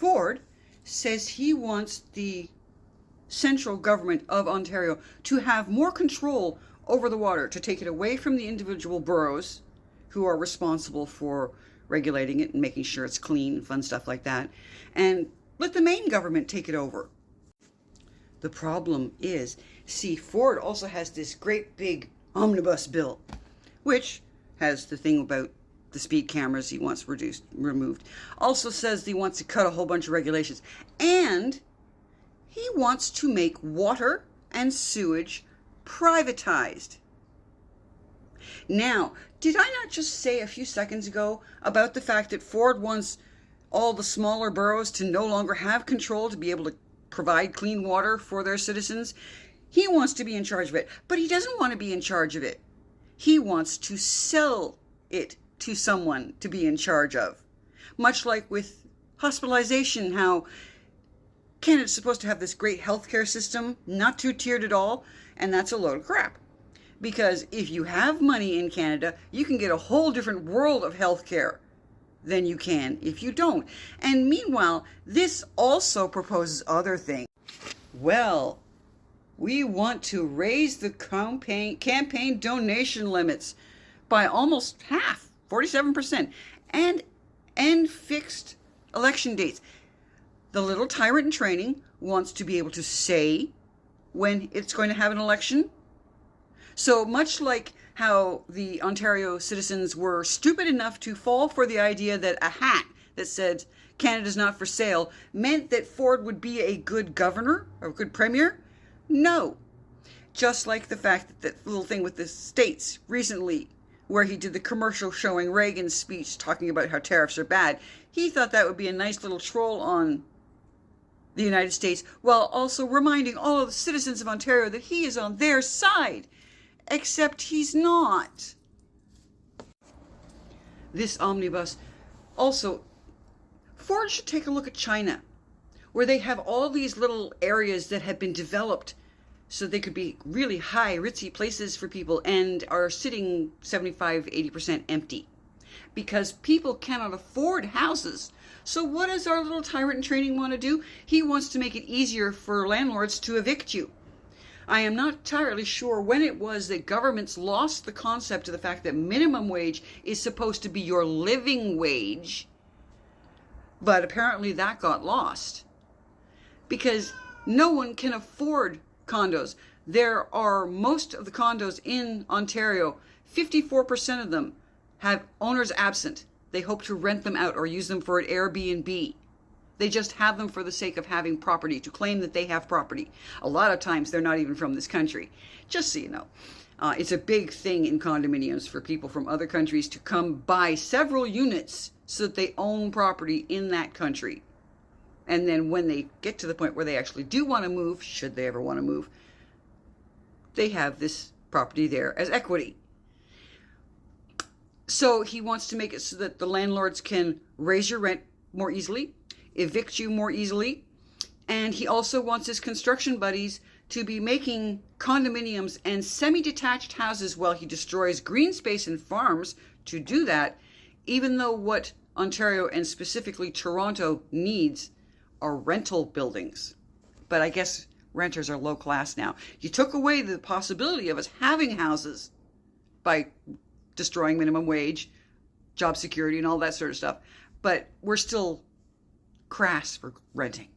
Ford says he wants the central government of Ontario to have more control over the water, to take it away from the individual boroughs who are responsible for regulating it and making sure it's clean and fun stuff like that, and let the main government take it over. The problem is, see, Ford also has this great big omnibus bill, which has the thing about the speed cameras he wants removed. Also says he wants to cut a whole bunch of regulations. And he wants to make water and sewage privatized. Now, did I not just say a few seconds ago about the fact that Ford wants all the smaller boroughs to no longer have control to be able to provide clean water for their citizens? He wants to be in charge of it, but he doesn't want to be in charge of it. He wants to sell it to someone to be in charge of. Much like with hospitalization, how Canada's supposed to have this great healthcare system, not two-tiered at all, and that's a load of crap. Because if you have money in Canada, you can get a whole different world of healthcare than you can if you don't. And meanwhile, this also proposes other things. Well, we want to raise the campaign donation limits by almost half, 47%, and end fixed election dates. The little tyrant-in-training wants to be able to say when it's going to have an election. So much like how the Ontario citizens were stupid enough to fall for the idea that a hat that said Canada's not for sale meant that Ford would be a good governor or a good premier. No. Just like the fact that that little thing with the states recently, where he did the commercial showing Reagan's speech talking about how tariffs are bad, he thought that would be a nice little troll on the United States, while also reminding all of the citizens of Ontario that he is on their side. Except he's not. This omnibus also, Ford should take a look at China, where they have all these little areas that have been developed so they could be really high, ritzy places for people, and are sitting 75-80% empty because people cannot afford houses. So what does our little tyrant-in-training want to do? He wants to make it easier for landlords to evict you. I am not entirely sure when it was that governments lost the concept of the fact that minimum wage is supposed to be your living wage, but apparently that got lost because no one can afford condos. There are most of the condos in Ontario, 54% of them have owners absent. They hope to rent them out or use them for an Airbnb. They just have them for the sake of having property, to claim that they have property. A lot of times they're not even from this country. Just so you know. It's a big thing in condominiums for people from other countries to come buy several units so that they own property in that country. And then when they get to the point where they actually do want to move, should they ever want to move, they have this property there as equity. So he wants to make it so that the landlords can raise your rent more easily, evict you more easily, and he also wants his construction buddies to be making condominiums and semi-detached houses while he destroys green space and farms to do that, even though what Ontario and specifically Toronto needs are rental buildings. But I guess renters are low class now. You took away the possibility of us having houses by destroying minimum wage, job security, and all that sort of stuff. But we're still crass for renting.